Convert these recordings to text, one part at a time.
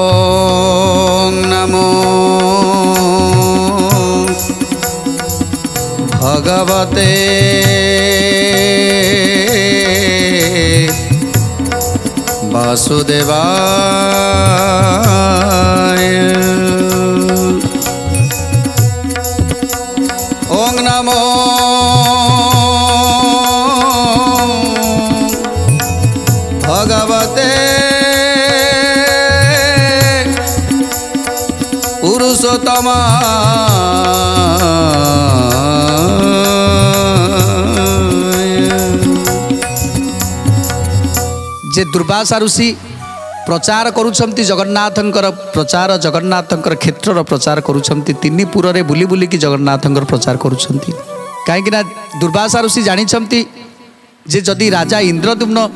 ओम नमो भगवते वासुदेवाय। ओम नमो भगवते पुरुषोत्तमाय। जे दुर्वासा ऋषि प्रचार करुछंती जगन्नाथंकर प्रचार जगन्नाथंकर क्षेत्रर प्रचार करुछंती तिनी पुररे बुली बुली की जगन्नाथंकर प्रचार करुछंती। काहेकि ना दुर्वासा ऋषि जानिछंती जे जदि राजा इंद्रद्युम्न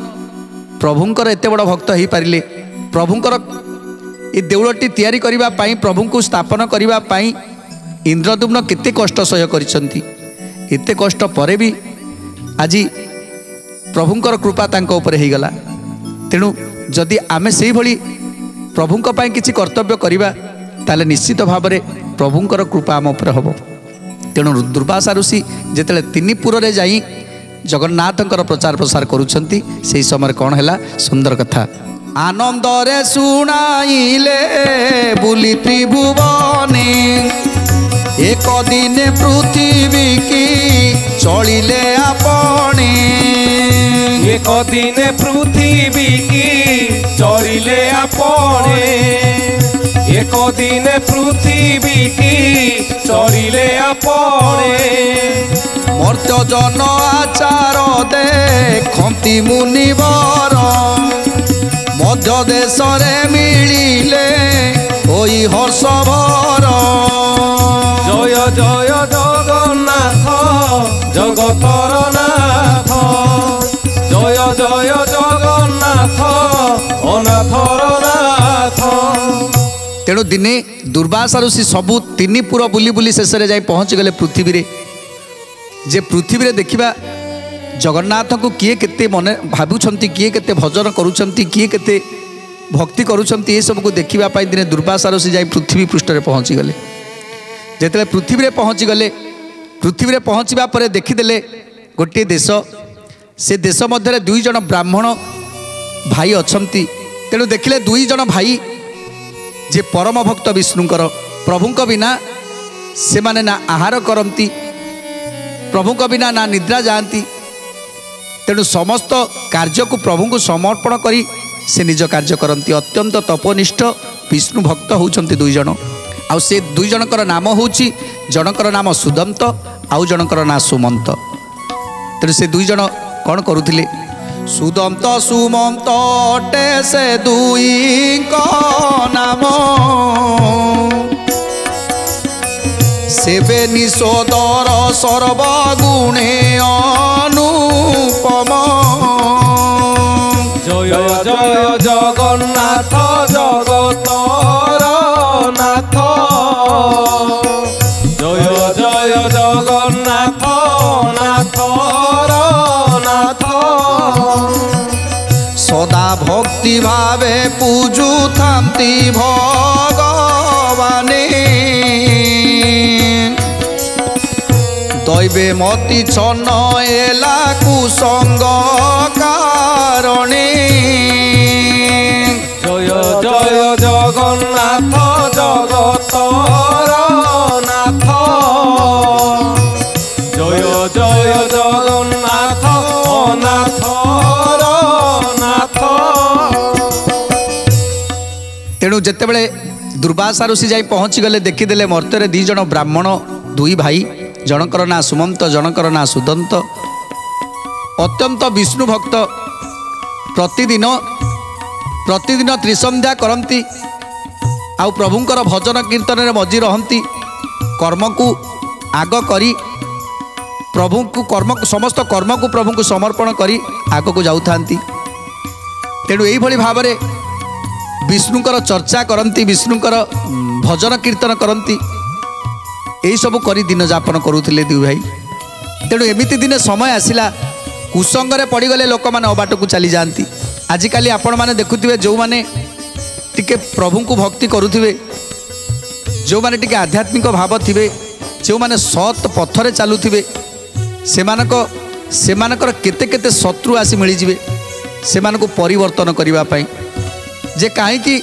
प्रभुंकर एते बड़ भक्त हो पारिले प्रभुंकर ए देउळटी तैयारी करिबा पाई प्रभुंकु स्थापन करिबा पाई इंद्रद्युम्न केते कष्ट सह्य करिछंती। एते कष्ट परे भी आज प्रभुंकर कृपा तांको ऊपर हे गला। तेणु जदि आमे सेही भली प्रभुंक पाई किछि कर्तव्य करिबा ताले निश्चित भाव में प्रभुंकर कृपा आम ऊपर हबो। तेणु दुर्वासा ऋषि जेतेले तिनीपुर रे जाई जगन्नाथंकर प्रचार प्रसार करुछंती सेही समय कौन हैला सुंदर कथा। आनंद रे सुनाइले बुली त्रिभुवने एक दिन पृथ्वी की चलिले आपणे। एक दिन पृथ्वी की चलिले आपणे। एक दिन पृथ्वी की चलिले आपणे। मर्त्य जन आचार देखती मुनिवर मध्य देश रे मिलिले ओई हर्षभर। जय जय जगन्नाथ जगतर नाथ। जय जय जगन्नाथ अनाथर नाथ। तेणु दिने दुर्वासा ऋषि सबू तिनीपुर बुली बुली शेष रे जाई पहुँच गले पृथ्वी रे। जे पृथ्वी रे देखिबा जगन्नाथ को किए केते मन भाबुछंती किए केते भजन करुछंती किए केते भक्ति करुछंती ये सब को देखिबा पाई दिने दुर्वासा ऋषि जाई पृथ्वी पृष्ठ रे पहुँची गले। जेतेले पृथ्वी रे पहुँची गले पृथ्वी रे पहुँचबा परे देखिदेले गोटे देश से देश मध्य दुई जन ब्राह्मण भाई अछंती। तेणु देखिले दुई जन भाई जे परम भक्त विष्णुकर प्रभुंक बिना से माने ना आहार करती प्रभुंक बिना ना निद्रा जाती। तेणु समस्त कार्य को प्रभु को समर्पण करी से निज कार्य करती। अत्यंत तपोनिष्ठ विष्णु भक्त होउछंती दुई जन। आउ से दुई जनकर नाम होउची जनकर नाम सुदंत आउ जनकर नाम सुमंत। तेणु से दुई जन कौन करुथिले सुदंत सुमंत अटे से दुई नाम सेबे निषोदर सर्वगुणे अनुपम। जय जय जगन्नाथ जगतर नाथ। जय जय जगन्नाथ नाथर नाथ। सदा भक्ति भावे पूजु थांती भगवाने दैवे मति छन एला कुसंग कारणे। जय जय जगन्नाथ जगतर नाथ। जय जय जगन्नाथ अनाथर नाथ। तेणु जेतेबेले दुर्वासा ऋषि जाई पहुँची गले देखिदेले मर्त्य दी जन ब्राह्मण दुई भाई जनकर ना सुमंत जनकर ना सुदंत अत्यंत विष्णु भक्त प्रतिदिन त्रिसंध्या करती आउ प्रभुंकर भजन कीर्तन में मजी रहती कर्म को आग करी प्रभु को कर्म समस्त कर्म को प्रभु को समर्पण करी आग को जाऊ थांती। तेणु यही भली भाव में विष्णुकर चर्चा करती विष्णुकर भजन कीर्तन करती यही सब करी दिन यापन करुले दुई भाई। तेणु एमती दिने समय आसला कुसंगरे पड़गले लोक मैंने अबाट को चली जाती। आजिकाली आपण मैंने देखुवे जो मैंने टिके प्रभु को भक्ति करुवे, जो मैंने टिके आध्यात्मिक भाव थे, जो मैंने सत पथरे चलुवे, सेमानकर केते केते शत्रु आसी मिलजिवे सेमानकु परिवर्तन करने जे कहीं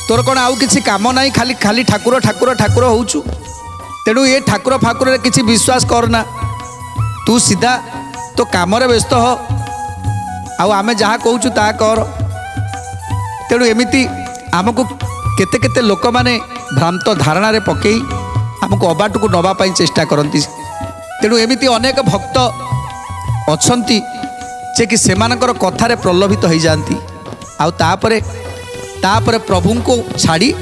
तोर कौन आउ किसी काम ना, खाली खाली ठाकुर ठाकुर ठाकुर होचु। तेणु ये ठाकुर फाकुर किसी विश्वास करना, तू सीधा तो काम व्यस्त हो, आउ आमे जहाँ कहूँ ता कर। तेणु एमिति आमको केते केते लोक माने भ्रांत धारणा रे पकई आमको अबाट को नवापाई चेष्टा करती। तेणु एमिति अनेक भक्त अछंती जे कि सेमानकर कथारे प्रलोभित हो जाती, आउ तापरे प्रभु को छाड़ी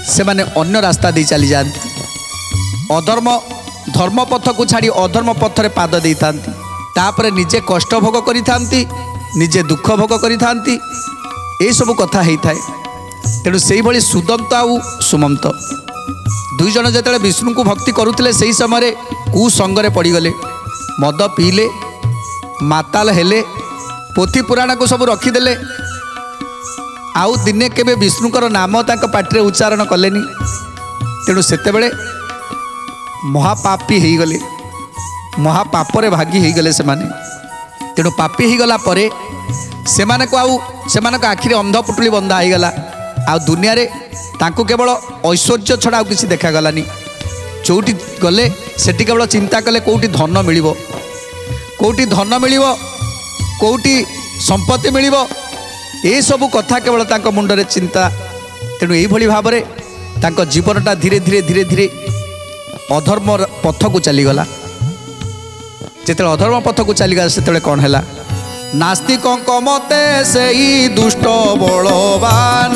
से माने अन्य रास्ता दे चली जाती। अधर्म धर्म पथ को छाड़ी अधर्म पथरे पाद दे थांती, तापरे निजे कष्ट भोग करी थांती, निजे दुख भोग करी थांती। ये सब कथा होता है। तेणु से भली सुदंत आउ सुमंत दुई जन जो विष्णु को भक्ति करुले से समय कुसंगरे पड़गले, मद पीले, माताल हेले, पोथी पुराण को सब रखीदेले, आउ दिने केबे विष्णुकर नाम तांक पाटिरे उच्चारण कलेनी। तेणु सेतेबेले महापापी हो गले, महापापरे भागी हो गले सेमाने। तेणु पापी हो गला परे सेमाने को आउ सेमानक आखिरे अंध पुटुली बंधा हो गला। आ दुनिया रे तांको केवल ऐश्वर्य छड़ा आउ किसी देखा गलानी। जोटी गले सेठी केवल चिंता कले कोउटी धन मिलिबो, कोउटी धन मिलिबो, कोउटी संपत्ति मिलिबो, ये सब कथा केवल तांको मुंडरे चिंता। तेणु यही भाव में तांको जीवनटा धीरे धीरे धीरे धीरे अधर्म पथ को चलीगला। जिते अधर्म पथ को चलीगला से कौन है, नास्तिकों मते से दुष्ट बलवान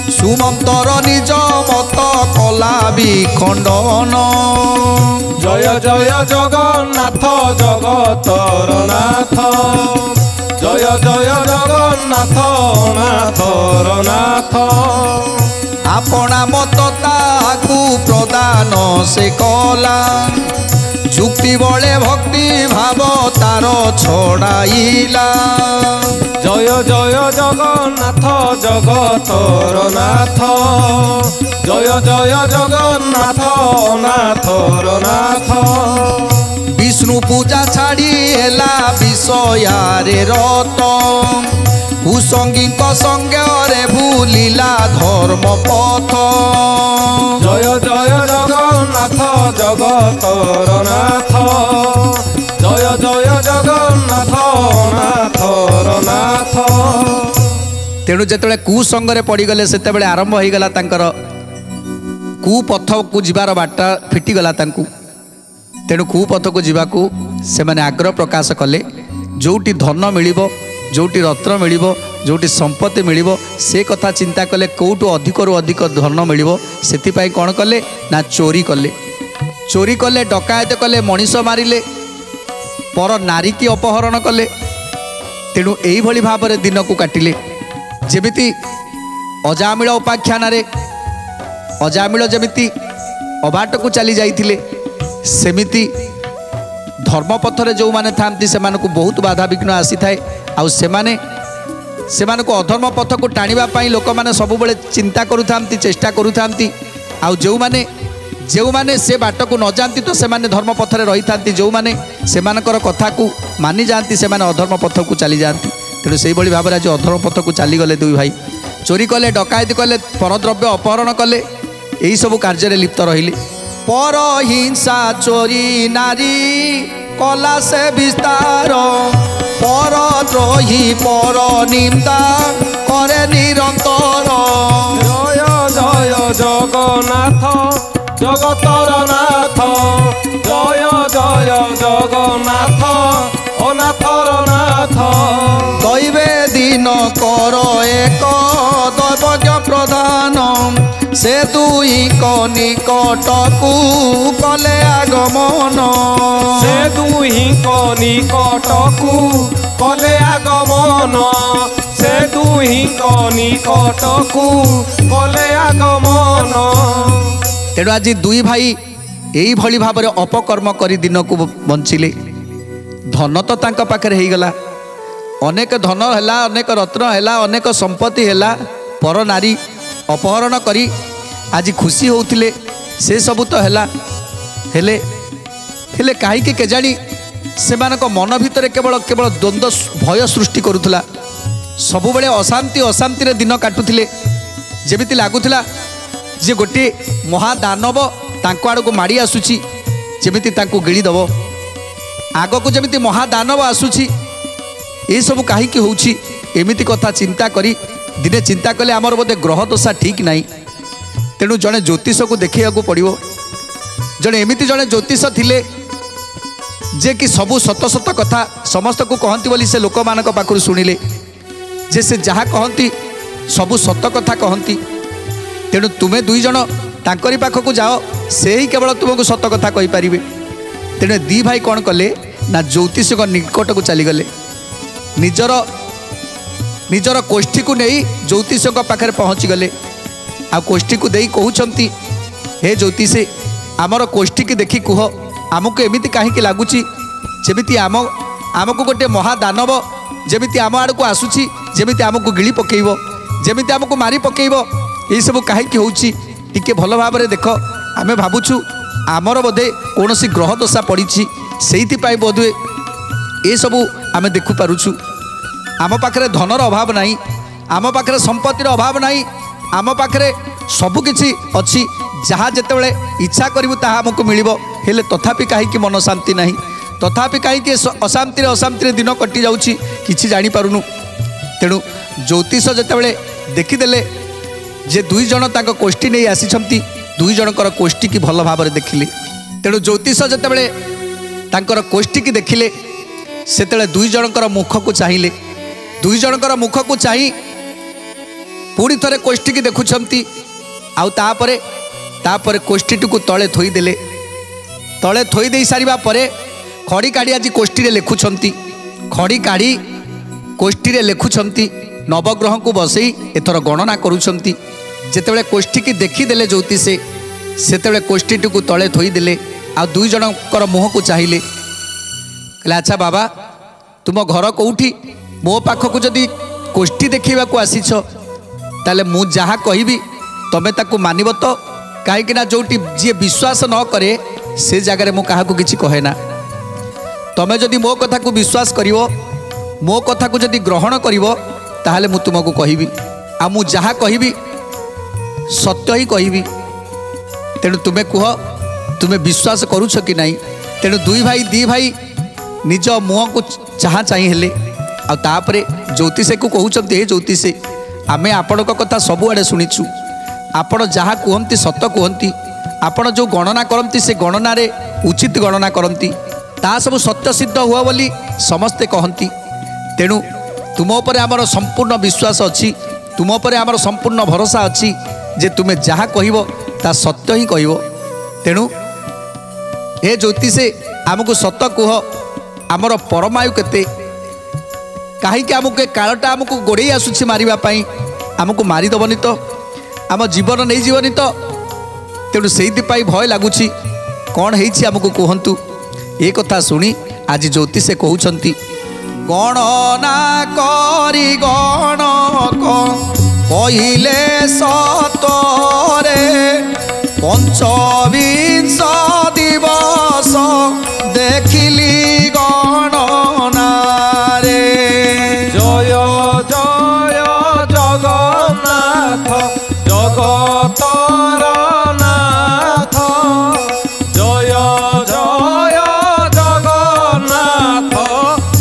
सुमंतर निज मत कला विखंडन। जय जय जगन्नाथ जगतर नाथ, जय जय जगन्नाथ नाथर नाथ। आपना मत ताकू प्रदान से कला, जुक्ति बले भक्ति भाव तार छड़ाइला। जय जय जगन्नाथ जगतर नाथ, जय जय जगन्नाथ नाथर नाथ। विष्णु पूजा छाड़ी हेला विषयारे रत, कुसंगी संगे भूलिला धर्म पथ। जय जय जगन्नाथ जगतर नाथ, जय जय जगन्नाथ नाथर नाथ। तेणु जिते कुसंगरे पड़गले से आरंभ हो गला तांकर कुपथ को जीवार बाटा फिटिगला तांकु। तेणु कुपथ को जीवाकू से माने आग्रह प्रकाश कले, जोटी धन मिलिबो, जोटी रत्न मिलिबो, जोटी संपत्ति मिलिबो, से कथा चिंता कले कोटू अधिकरु अधिक धन मिलिबो। सेतिपाई कौन कले ना चोरी कले, चोरी कले, डकायत कले, मनीष मारिले, पर नारी की अपहरण कले। तेणु यही भली भाव में दिन को काटिले। जेमिति अजामिल उपाख्यान अजामिल जमिति अबाट को चली जाइथिले, सेमिति धर्मपथरे जो माने थांती से मानकु बहुत बाधा विघ्न आसी थाए। आउ सेमाने को अधर्म पथ को टाणिबा पई लोक माने सब बेले चिंता करूथांती, चेष्टा करूथांती। आउ जो माने से बाट को न जानती तो से माने धर्म पथरे रही थांती, जो माने सेमानकर कथा को मानि जानती से माने अधर्म पथ को चली जाती। तेणु से भाव में आज अधर्म पथ को चली गले दुई भाई, चोरी कले, डकायत कले, परद्रव्य अपहरण कले, यही सब कार्य लिप्त रहिले। पर हिंसा चोरी नारी कला से विस्तार, पर द्रोही पर निंदा करे निरंतर। जय जय जगन्नाथ जगतर नाथ, जय जय जगन्नाथ अनाथर नाथ। दैवे दिन कर एक दैवज्ञ प्रधान, से दुई निकट को कले आगमन। से दुई निकट को कले आगमन, से दुई निकट को कले आगमन। तेणु आज दुई भाई यही भली भाव में अपकर्म कर दिन को बंचिले। धन तो तांका पाखरे हो गला, अनेक धन है, अनेक रत्न है, अनेक संपत्ति है, पर नारी अपहरण करी आज खुशी होते से सबू तो है हेले हेले कहीं केजाणी से मन भितर केवल केवल द्वंद्व भय सृष्टि करुला। सबु बड़े अशांति अशांति दिन काटुले, जमी लगुला जे गोटे महादानव तांको आड़ को माड़ी आसुची, जमिति तांको गिलीदब आग को जमिति महादानव आसुची। ये सब कहीं होउची एमिति कथा चिंता करी दिने चिंता कले आमर बोधे ग्रह दशा ठीक नहीं। तेणु जड़े ज्योतिष को देखा पड़ो। जड़े एमिति जड़े ज्योतिष थिले जे कि सबू सत सत कथा समस्त को कहती बोली से लोक मान पाखु शुणिले जे से जहाँ कहती सबू सत कथा कहती। तेणु तुम्हें दुई जन तांकरी पाखक जाओ, से ही केवल तुमको सत कथा कहीपर। तेणु दी भाई कौन कले ना ज्योतिष निकट को चलीगले, निजर निजर कोष्ठी को नहीं ज्योतिष पाखे पहुँची गले। आ कोष्ठी को देई कहउछंती हे ज्योतिष आमर कोष्ठी की देखी कुह आमको एमिति कहीं लगुच जमी आमको गोटे महादानव जमी आम आड़ को आसूची, जमी आमको गिली पकेब, जमी आमको मारी पकेब। ये सब कहीं होची टिके भल भाव में देख आम भावुँ आमर बोधे कौन सी ग्रह दशा पड़ी से बोधे ये सबू आम देखु पारुछु। आम पाखे धनर अभाव नहीं, आम पाखे संपत्तिर अभाव नहीं, आम पाखे सबकिछि अच्छी जहाँ जिते इच्छा करूँ ताहा आमको मिल हेले तथापि कहीं मन शांति नहीं, तथापि कहीं अशांति अशांति दिन कटि जाऊँगी किसी जानीपारुनु। तेणु ज्योतिष जिते देखीदे जे दुई जन तांको कोष्ठी नहीं आसी दुई जनकर कोष्ठी की भल भाव में देखिले। तेणु ज्योतिष जिते तांकर कोष्ठी की देखिले से दुई जनकर मुख को चाहिए, दुई जनकर मुख को चाही पुणी थे कोष्ठी की देखुंती तापर कोष्ठी को तले थोईदेले। तले थोई दे सारिबा परे खड़ी काढ़ी आज कोष्ठी लिखुंट, खड़ी काढ़ी कोष्ठी लिखुंट नवग्रह को बसई एथर गणना करुंट। जेतेबेले कोष्ठी की देखीदेले ज्योतिष से कोष्ठी को तले थोईदेले आ दुई जनकर मुह को चाहिए। कहले अच्छा बाबा तुम घर कौटी मो पाखक जदि कोष्ठी देखा आसीछ ताले मु जहाँ कहि तमें ताकू मानव तो कहीं जोटी जी विश्वास न करे से जगार मु क्या किसी कहे ना। तमें जदि मो कथा को विश्वास करिवो, मो कथा को जदि ग्रहण करिवो ताहले मु तुमको कहिबी आ मु जहाँ कहिबी सत्य ही कहिबी। तेणु तुम्हें कह तुम्हें विश्वास करुछ कि नहीं। तेणु दुई भाई दी भाई निज मुह को चाह चाहिए आपर ज्योतिष को कहते हे ज्योतिष आमे आपण कथा सबुआड़े शुणीचु, आपण जहाँ कहती सत कहती, आपण जो गणना करती से गणना रे उचित गणना करती ता सब सत्य सिद्ध हुआ बोली समस्ते कहती। तेणु तुम उपर आमर संपूर्ण विश्वास अच्छी, तुम उपर आमर संपूर्ण भरोसा अच्छी जे तुम्हें जहाँ कहिबो ता सत्य ही कहिबो। तेणु हे ज्योतिष आमको सत कह आमर परमायु केते, कहीं आमको कालटा आमको गोड़े आसूसी मारिबापाई आमको मारिदबनी तो आम जीवन नहीं जीवनी तो। तेणु से भय लगुच कौन है आमको कहतु। ये कथा शुणी आज ज्योतिष कहते गणना करी गणक कहले सतरे पंचविंश दिवस देखिली गणना रे। जय जय जगन्नाथ जगतर नाथ, जय जय जगन्नाथ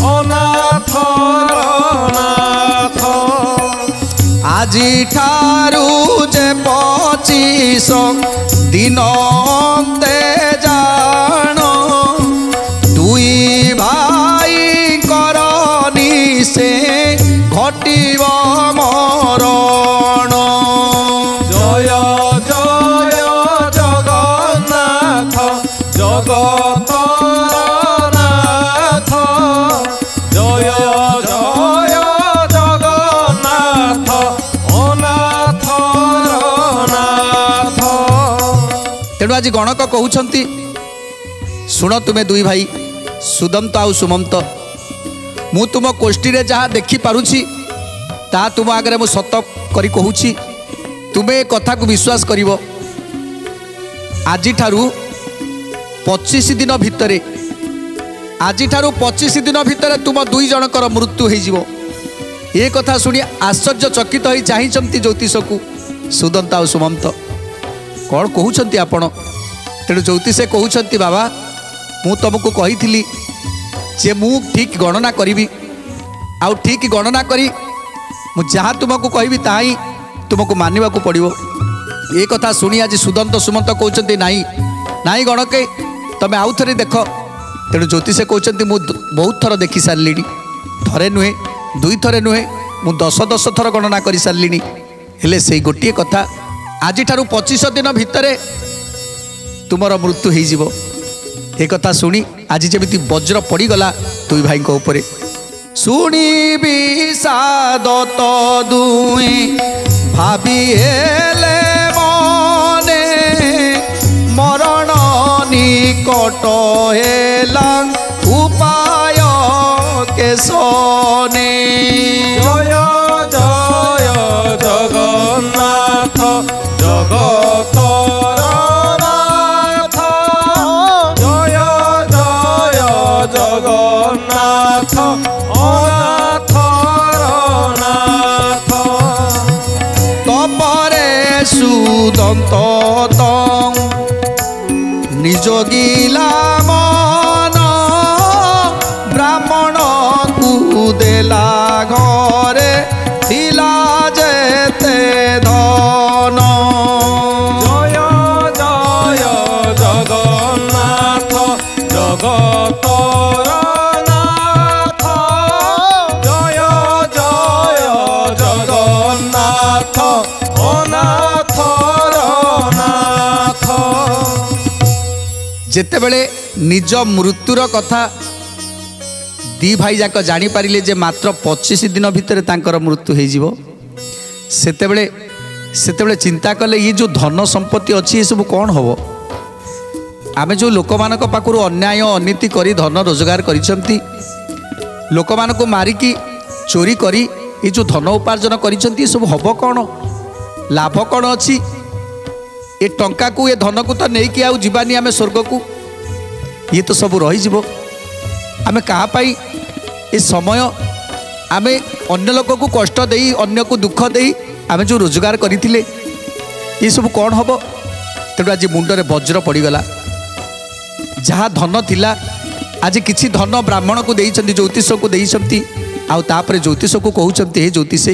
अनाथर नाथ। আজি ঠারু যে 25 দিন অন্তে জাণ দুই ভাই করনি সে ঘটিব মরণ। জয় জয় জগন্নাথ জগতর নাথ, জয় জয় জগন্নাথ অনাথর নাথ। आज गणक कहउछंती सुन तुम्हें दुई भाई सुदंत आउ सुमंत मु तुम कोष्ठी रे जहाँ देखी पारुछि ता तुम आगे मु सत करी कहूछि तुम्हें कथा को विश्वास करिवो आज ठारू 25 दिन भितरे आज ठारू 25 दिन भितरे तुम दुई जनकर मृत्यु हो जिवो। ये कथा शुणी आश्चर्यचकित हो चाहिए ज्योतिष को सुदंत आ सुमंत कौन कहते आपण तेणु ज्योतिष कहते बाबा मु तुमको कही जे मु ठीक गणना करी आउ ठीक गणना करी मु जहाँ तुमको कहबी ता ही तुमको मानवा को पड़ो। ये कथा शुणी आज सुदंत सुमंत कहते नाई नाई गणके तमें आउ थे देख तेणु ज्योतिष कहते मु बहुत थर देखी सारे थरे नुहे दुई थरे नुहे मु 10 थर गणना कर सारे हेले से गोटे कथा आज ठारू 25 दिन भितर तुमर मृत्यु हो ये कथा शुणी आज जमी वज्र पड़गला दुई भाई उपर शुणी विषाद तो दुई भाभी हेले मने मरण निकट हेला उपाय केशने जय जय जगन्नाथ जगतर नाथ जय जय जगन्नाथ अनाथर नाथ तपरे सुदंत निज गिला मन ब्राह्मण को देला घरे थिला जेते धन जय जय जगन्नाथ जगतर नाथ जय जय जगन्नाथ अनाथर नाथ जेते बेले निज मृत्युर कथा दी भाई जाक जानी पारिले जे मात्र 25 दिन भितर तांकर मृत्यु हो जिवो सेतेबेले चिंता कले ये जो धन संपत्ति अच्छी ये सब कौन हम आमे जो लोक मान पाखु अन्याय अनीति करी धन रोजगार करिसंती लोक मान को मारिकी चोरी करी ये जो धन उपार्जन करिसंती ये सब हम कौन लाभ कौन अच्छी ये टंका को ये धन को तो नहीं कि आउ जीवानी आमे स्वर्ग को ये तो सब रही आमे कहा पाई ये समय आमे अन्य लोक को कष्ट देई अन्य को दुख देई आमे जो रोजगार करथिले ये सब कौन हम तेणु आज मुंडरे वज्र पड़गला जहाँ धन थिला आज किछि धन ब्राह्मण को देइछंती ज्योतिष को देइछंती आउ तापर ज्योतिष को कहउछंती हे ज्योतिष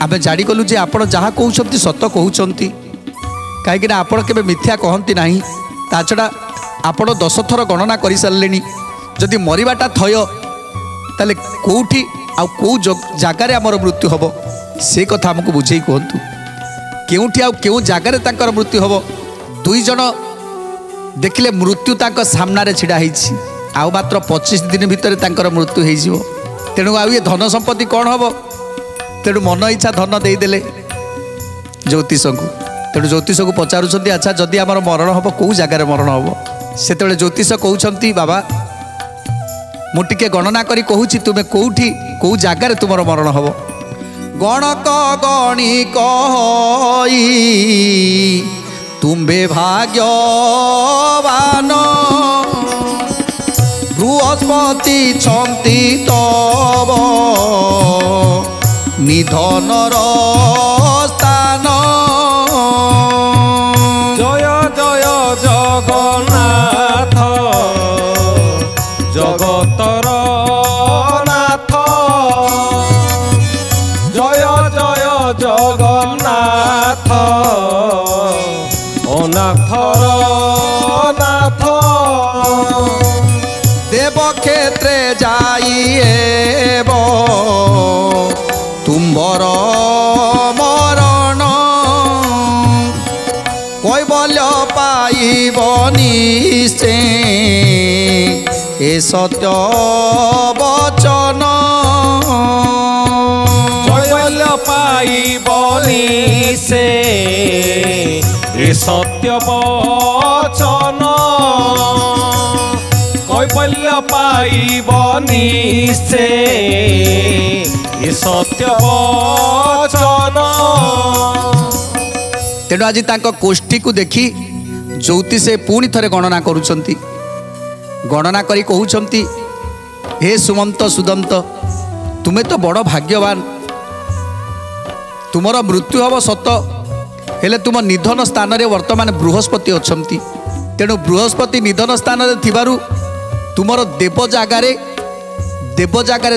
आमे जानी गलु जे आपण जहाँ कहउछंती सत कहउछंती कहीं आपण केबे मिथ्या कहती नहीं ता छड़ा आपण 10 थर गणना कर सारे जदि मरवाटा थय ताले कोठी आउ कौ जगार आमर मृत्यु हम से कथा आमको बुझे कहतु केउठी आउ केउ जगार तांकर मृत्यु हम दुई जन देखिले मृत्यु तांक सामने छिड़ा होइछि आउ मात्र 25 दिन भितर तांकर मृत्यु हो तेणु आउ ये धन संपत्ति कौन हम तेणु मन इच्छा धन देदेले ज्योतिष को तेणु ज्योतिष को पचारुंट अच्छा जदि आमर मरण हम कौ जगार मरण हम से ज्योतिष कहते बाबा मुझे गणना करी कहूँ तुम्हें कौटी कौ जगार तुमर मरण हम गणक गणी कही तुम्बे भाग्यवान बृहस्पति छंती तब निधनर स्थान जय जय जगन्नाथ जगतर नाथ जय जय जगन्नाथ अनाथर नाथ देवक्षेत्रे जाइएब तुम्बर मरण कैबल्य पाइबनी से ए सत्य वचन कैबल्य पाइबनी से ए सत्य वचन কৈবল্য পাইব নিশ্চে ଏ ସତ୍ୟ ବଚନ। तेणु आज तांको कोष्ठी को देखी ज्योतिषे पुणी थरे गणना करुछंती। गणना करी कहउछंती हे सुमंत सुदंत तुमे तो बड़ भाग्यवान, तुमर मृत्यु हब सत हेले तुम निधन स्थान रे वर्तमान बृहस्पति अछंती। तेणु बृहस्पति निधन स्थान रे थिबारु तुमर देव जागारे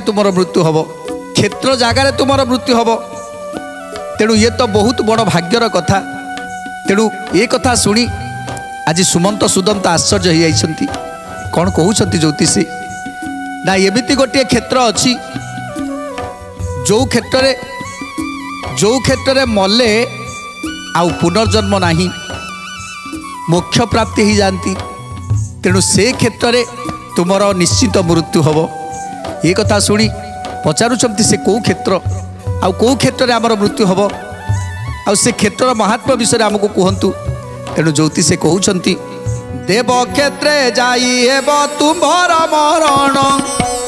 तुमर मृत्यु हब, क्षेत्र जागारे तुमर मृत्यु हब। तेणु ये तो बहुत बड़ भाग्यर कथा। तेणु ये कथा शुणी आज सुमंत सुदंत आश्चर्य हो जाइछंती। कौन कहउछंती ज्योतिषी ना एमिति गोटे क्षेत्र अच्छी जो क्षेत्र रे मले आउ पुनर्जन्म नाही, मोक्ष प्राप्ति हो जाती। तेणु से क्षेत्र रे तुमर निश्चित मृत्यु हब। ये कथा शुणी पचारुछंती से कौ क्षेत्र आउ कौ क्षेत्र रे आमर मृत्यु हब, आउ से क्षेत्र महात्मा विषय आमको कहतु। तेणु ज्योतिषे कहउछंती देव क्षेत्रे जाई हेब तुम्हर मरण,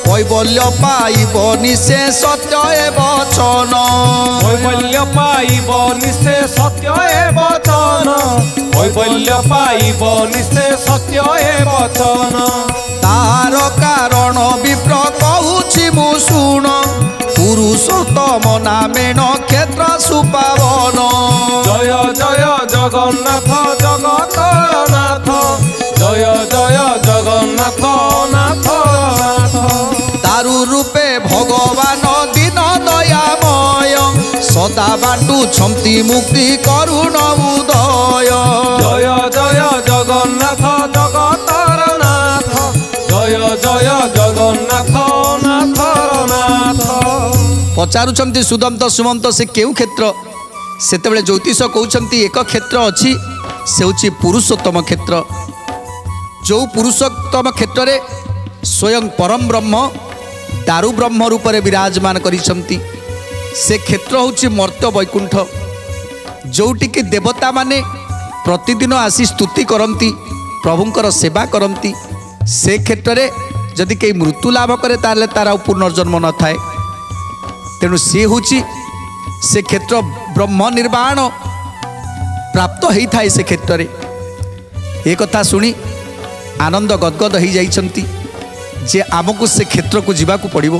कैबल्य पाइब निश्चय सत्य ए वचन। কৈবল্য পাইব নিশ্চে সত্য এ বচন, কৈবল্য পাইব নিশ্চে সত্য এ বচন। तार कारण विप्र कहूछि मु शुण, पुरुषोत्तम नामे नक्षत्र सुपावन। জয় জয় জগন্নাথ জগতর নাথ, জয় জয় জগন্নাথ নাথ নাথ। दारु रूपे भगवान दीन दयामय, सदा बाटुछंती मुक्ति करुण उदय। জয় জয় জগন্নাথ জগতর নাথ, জয় জয় জগন্নাথ নাথ নাথ। पचारुछंती सुदंत सुमंत से केउ क्षेत्र, सेतेबेले ज्योतिष कहउछंती एक क्षेत्र अछि से होछि पुरुषोत्तम क्षेत्र। जो पुरुषोत्तम क्षेत्र रे स्वयं परम ब्रह्म दारु ब्रह्म रूप रे विराजमान करिछंती। से क्षेत्र होछि मर्त्य वैकुंठ, जोटी कि देवता माने प्रतिदिन आसी स्तुति करंती, प्रभुंकर सेवा करंती। से क्षेत्र रे जदि के मृत्यु लाभ करे ताले तारा पुनर्जन्म न थाए। तेणु सी हूँ से क्षेत्र ब्रह्म निर्वाण प्राप्त होई थाए। से क्षेत्र रे एक कथा शुणी आनंद गदगद हो जाइछंती जे आमको से क्षेत्र को जीवाकू पड़िबो,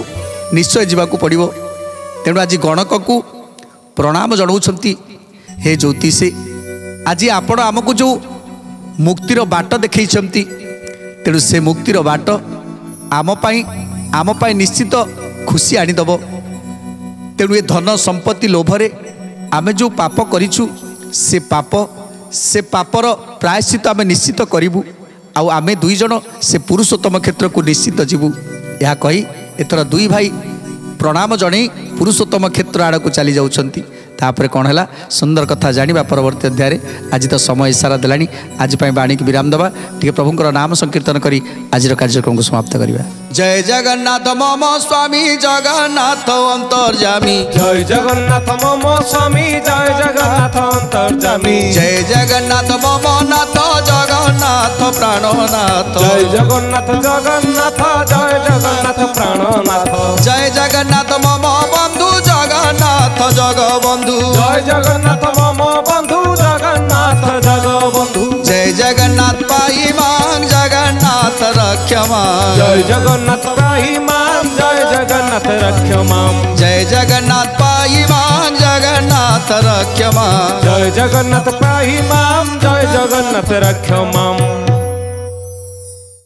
निश्चय जीवाकू पड़िबो। तेणु आज गणक को प्रणाम जनाउछंती हे ज्योतिषी आज आपण आमको जो मुक्तिर बाट देखैछंती, तेणु से मुक्तिर बाट आम पाई निश्चित खुशी आनीदब। तेणु ये धन संपत्ति लोभरे आमे जो पाप करिछु से पापर प्रायश्चित आमे निश्चित करिबु। आउ आमे दुई जन से पुरुषोत्तम क्षेत्र को निश्चित जीवु। यह कही एथर दुई भाई प्रणाम जणई पुरुषोत्तम क्षेत्र आड़ को चली जाउछंती। तापर कौन है सुंदर कथा जानिबा परवर्ती अध्याय। आज तो समय इशारा देलानी, आज बाणी की विराम दबा, टे प्रभुंकर नाम संकीर्तन करी आज कार्यक्रम को समाप्त करिबा। जय जगन्नाथ मम स्वामी जगन्नाथ अंतर्जामी, जय जगन्नाथ मम स्वामी जय जगन्नाथ अंतर्जामी। जय जगन्नाथ मम नाथ जगन्नाथ प्राणनाथ, जय जगन्नाथ जगन्नाथ जय जगन्नाथ प्राणनाथ। जय जगन्नाथ मम बंधु जगन्नाथ जगबंधु, जय जगन्नाथ मम बंधु जगन्नाथ जगबंधु। जय जगन्नाथ पाई मांग जगन्नाथ रक्षमा, जय जगन्नाथ पाहि मां जय जगन्नाथ रक्षमां। जय जगन्नाथ पाई मांग जगन्नाथ रक्षमा, जय जगन्नाथ पाहि मां जय जगन्नाथ रक्षमां।